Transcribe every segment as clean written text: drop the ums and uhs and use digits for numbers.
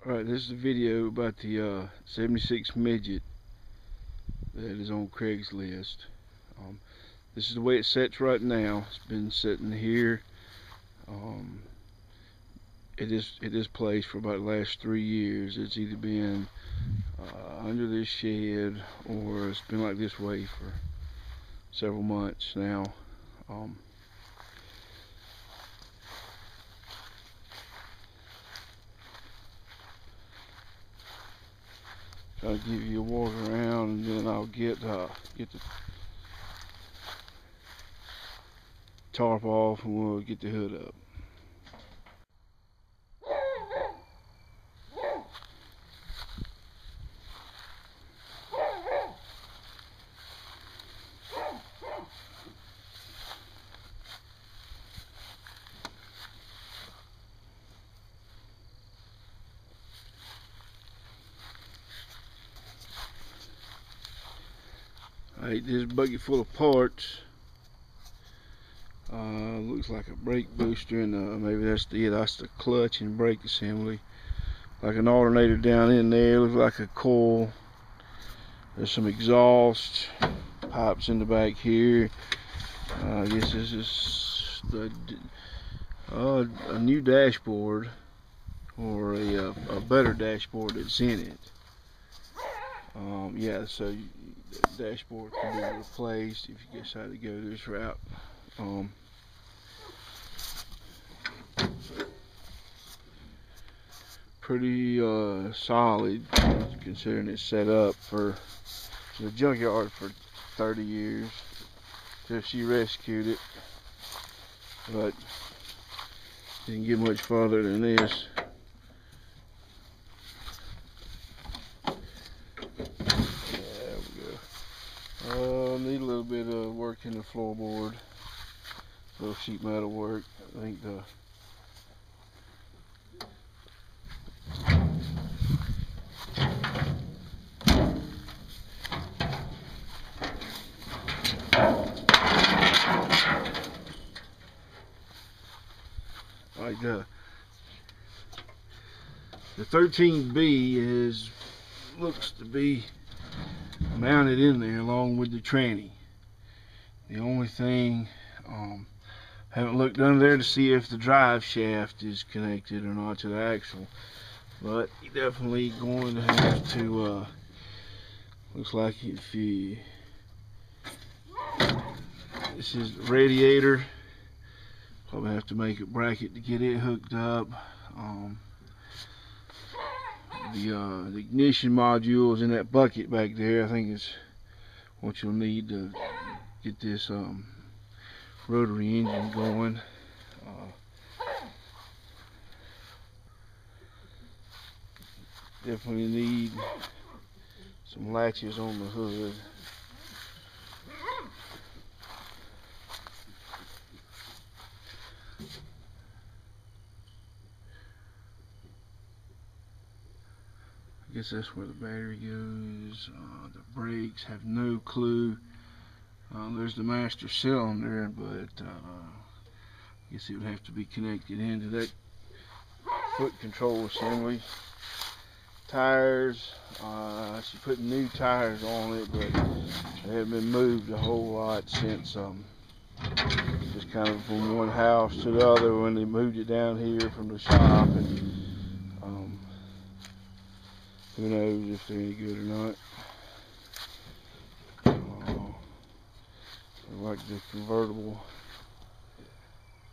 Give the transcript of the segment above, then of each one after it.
Alright, this is a video about the 76 midget that is on Craigslist. This is the way it sets right now. It's been sitting here at this place for about the last 3 years. It's either been under this shed or it's been like this way for several months now. Try to give you a walk around, and then I'll get the tarp off and we'll get the hood up. Alright, this bucket full of parts. Looks like a brake booster, and maybe that's the clutch and brake assembly. Like an alternator down in there. Looks like a coil. There's some exhaust pipes in the back here. I guess this is a new dashboard, or a better dashboard that's in it. Yeah, so the dashboard can be replaced if you decide to go this route. Pretty solid, considering it's set up for the junkyard for 30 years till she rescued it, but didn't get much farther than this. There we go. Need a little bit of work in the floorboard, a little sheet metal work. I think the 13B looks to be mounted in there along with the tranny. The only thing, haven't looked under there to see if the drive shaft is connected or not to the axle, but you're definitely going to have to, looks like if you, this is the radiator, probably have to make a bracket to get it hooked up. The ignition module is in that bucket back there. I think it's what you'll need to get this rotary engine going. Definitely need some latches on the hood. I guess that's where the battery goes. The brakes, have no clue. There's the master cylinder, but I guess it would have to be connected into that foot control assembly. Tires, she put new tires on it, but they haven't been moved a whole lot since just kind of from one house to the other when they moved it down here from the shop, and who knows if they're any good or not. Like the convertible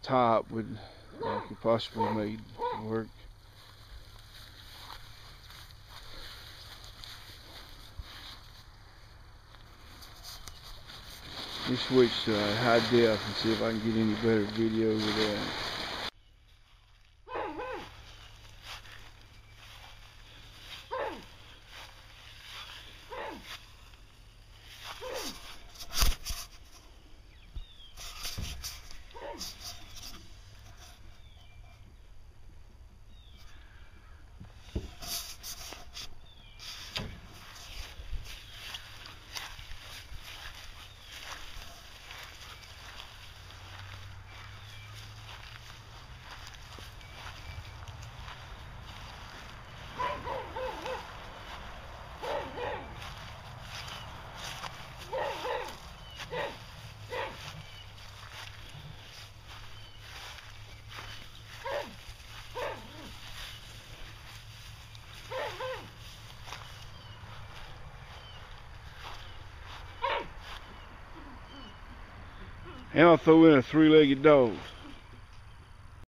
top could possibly made work. Let me switch to high def and see if I can get any better video with that. And I'll throw in a 3-legged dog.